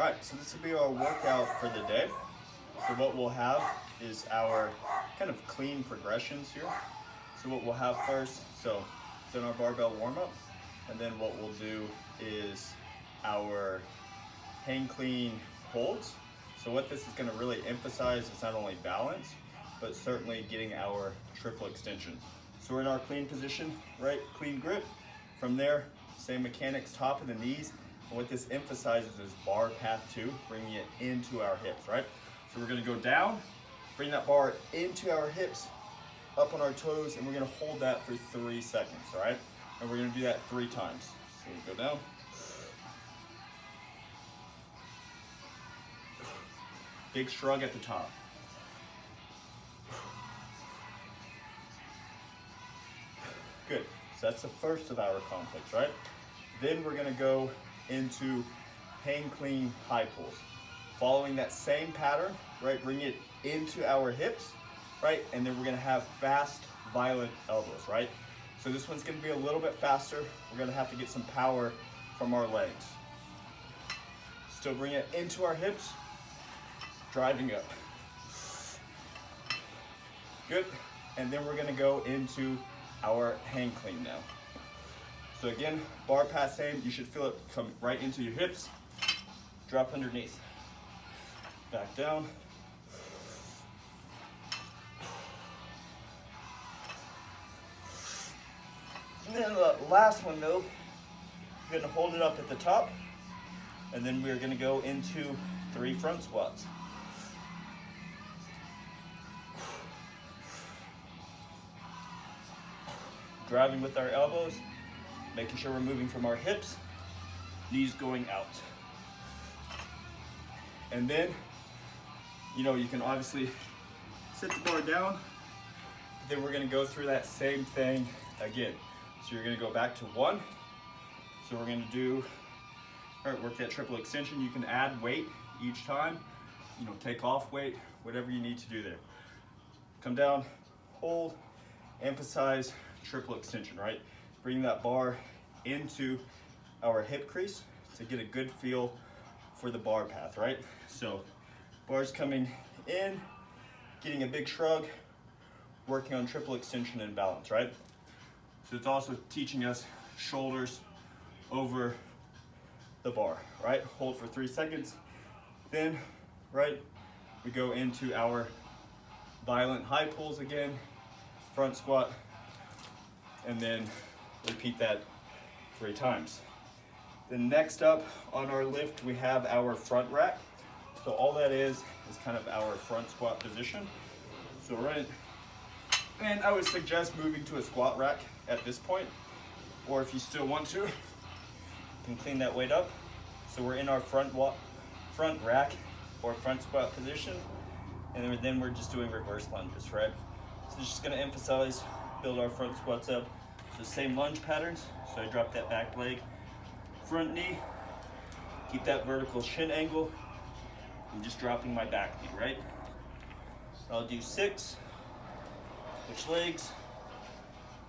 All right, so this will be our workout for the day. So what we'll have is our kind of clean progressions here. So what we'll have first, so done our barbell warm up, and then what we'll do is our hang clean holds. So what this is going to really emphasize is not only balance, but certainly getting our triple extension. So we're in our clean position, right? Clean grip. From there, same mechanics, top of the knees. And what this emphasizes is bar path 2, bringing it into our hips, right? So we're going to go down, bring that bar into our hips, up on our toes, and we're going to hold that for 3 seconds, all right? And we're going to do that 3 times. So we go down. Big shrug at the top. Good. So that's the first of our complex, right? Then we're going to go into hang clean high pulls. Following that same pattern, right? Bring it into our hips, right? And then we're going to have fast, violent elbows, right? So this one's going to be a little bit faster. We're going to have to get some power from our legs. Still bring it into our hips, driving up. Good. And then we're going to go into our hang clean now. So again, bar path same. You should feel it come right into your hips. Drop underneath. Back down. And then the last one though, we're going to hold it up at the top, and then we're going to go into 3 front squats. Driving with our elbows, making sure we're moving from our hips, knees going out. And then, you can obviously sit the bar down, then we're gonna go through that same thing again. So you're gonna go back to 1. So we're gonna do, all right, work that triple extension. You can add weight each time, take off weight, whatever you need to do there. Come down, hold, emphasize triple extension, right? Bring that bar into our hip crease to get a good feel for the bar path, right? So bars coming in, getting a big shrug, working on triple extension and balance, right? So it's also teaching us shoulders over the bar, right? Hold for 3 seconds. Then, right, we go into our violent high pulls again, front squat, and then repeat that 3 times. Then next up on our lift, we have our front rack. So all that is kind of our front squat position. So right, and I would suggest moving to a squat rack at this point, or if you still want to, you can clean that weight up. So we're in our front rack or front squat position, and then we're just doing reverse lunges, right? So it's just gonna emphasize, build our front squats up. So same lunge patterns. So I drop that back leg, front knee, keep that vertical shin angle, and just dropping my back knee, right? So I'll do 6, switch legs,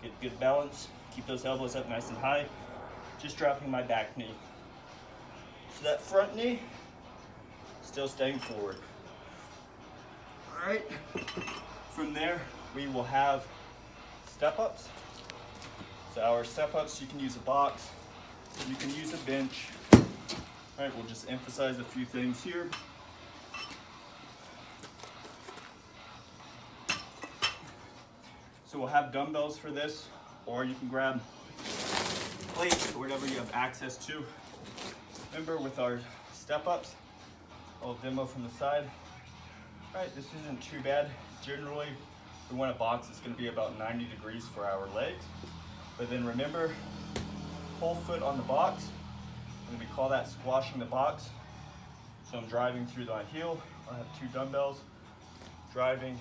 get good balance, keep those elbows up nice and high, just dropping my back knee. So that front knee, still staying forward. All right, from there, we will have step-ups. So our step-ups, you can use a box, you can use a bench. All right, we'll just emphasize a few things here. So we'll have dumbbells for this, or you can grab plates or whatever you have access to. Remember, with our step-ups, I'll demo from the side. All right, this isn't too bad. Generally, we want a box that's going to be about 90 degrees for our legs. But then remember, whole foot on the box, and we call that squashing the box. So I'm driving through my heel. I have 2 dumbbells, driving,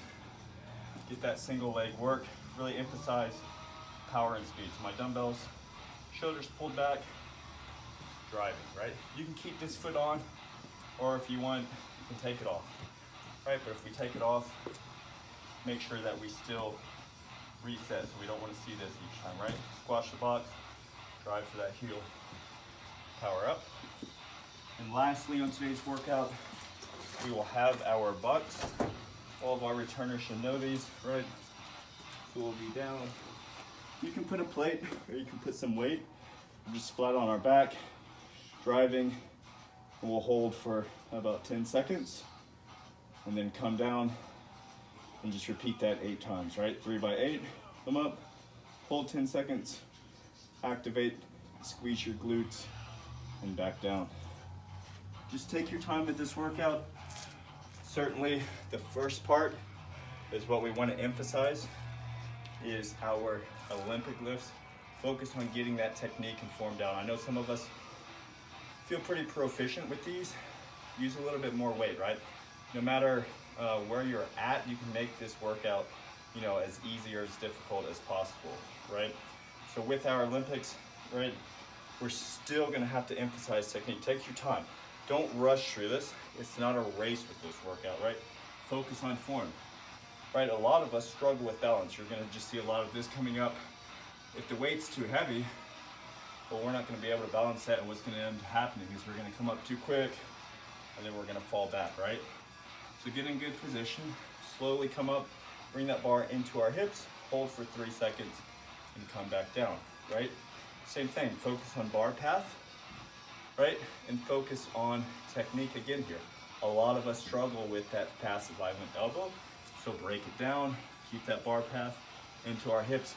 get that single leg work, really emphasize power and speed. So my dumbbells, shoulders pulled back, driving, right? You can keep this foot on, or if you want, you can take it off, right? But if we take it off, make sure that we still reset, so we don't want to see this each time, right? Squash the box, drive for that heel, power up. And lastly, on today's workout, we will have our butts. All of our returners should know these, right? So we'll be down. You can put a plate or you can put some weight, just flat on our back, driving, and we'll hold for about 10 seconds and then come down and just repeat that 8 times, right? 3 by 8, come up, hold 10 seconds, activate, squeeze your glutes, and back down. Just take your time with this workout. Certainly the first part is what we want to emphasize, is our Olympic lifts. Focus on getting that technique and form down. I know some of us feel pretty proficient with these. Use a little bit more weight, right? No matter where you're at, you can make this workout, you know, as easy or as difficult as possible, right? So with our Olympics, right, we're still gonna have to emphasize technique. Take your time. Don't rush through this. It's not a race with this workout, right? Focus on form, right? A lot of us struggle with balance. You're gonna just see a lot of this coming up. If the weight's too heavy, well, we're not gonna be able to balance that, and what's gonna end up happening is we're gonna come up too quick, and then we're gonna fall back, right? So get in good position, slowly come up, bring that bar into our hips, hold for 3 seconds, and come back down, right? Same thing, focus on bar path, right? And focus on technique again here. A lot of us struggle with that passive violent elbow, so break it down, keep that bar path into our hips.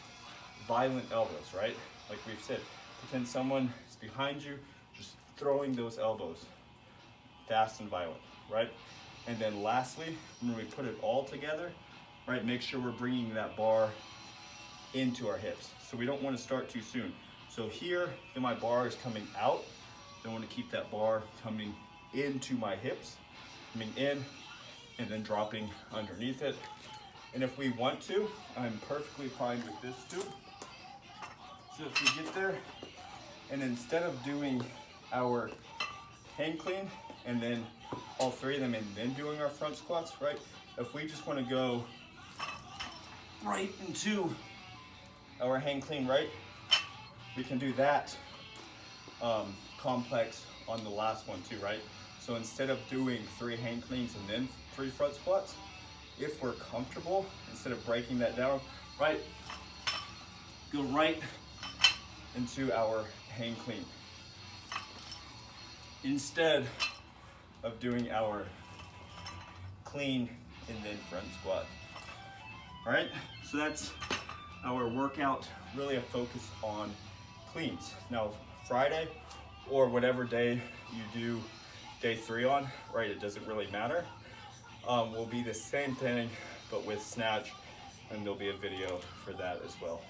Violent elbows, right? Like we've said, pretend someone is behind you, just throwing those elbows, fast and violent, right? And then lastly, when we put it all together, right, make sure we're bringing that bar into our hips. So we don't want to start too soon. So here, then my bar is coming out. I want to keep that bar coming into my hips, coming in, and then dropping underneath it. And if we want to, I'm perfectly fine with this too. So if we get there, and instead of doing our hang clean, and then all 3 of them, and then doing our front squats, right? If we just want to go right into our hang clean, right? We can do that complex on the last one too, right? So instead of doing 3 hang cleans and then 3 front squats, if we're comfortable, instead of breaking that down, right? Go right into our hang clean, instead of doing our clean and then front squat. All right, so that's our workout, really a focus on cleans. Now, Friday or whatever day you do day 3 on, right, it doesn't really matter. Will be the same thing, but with snatch, and there'll be a video for that as well.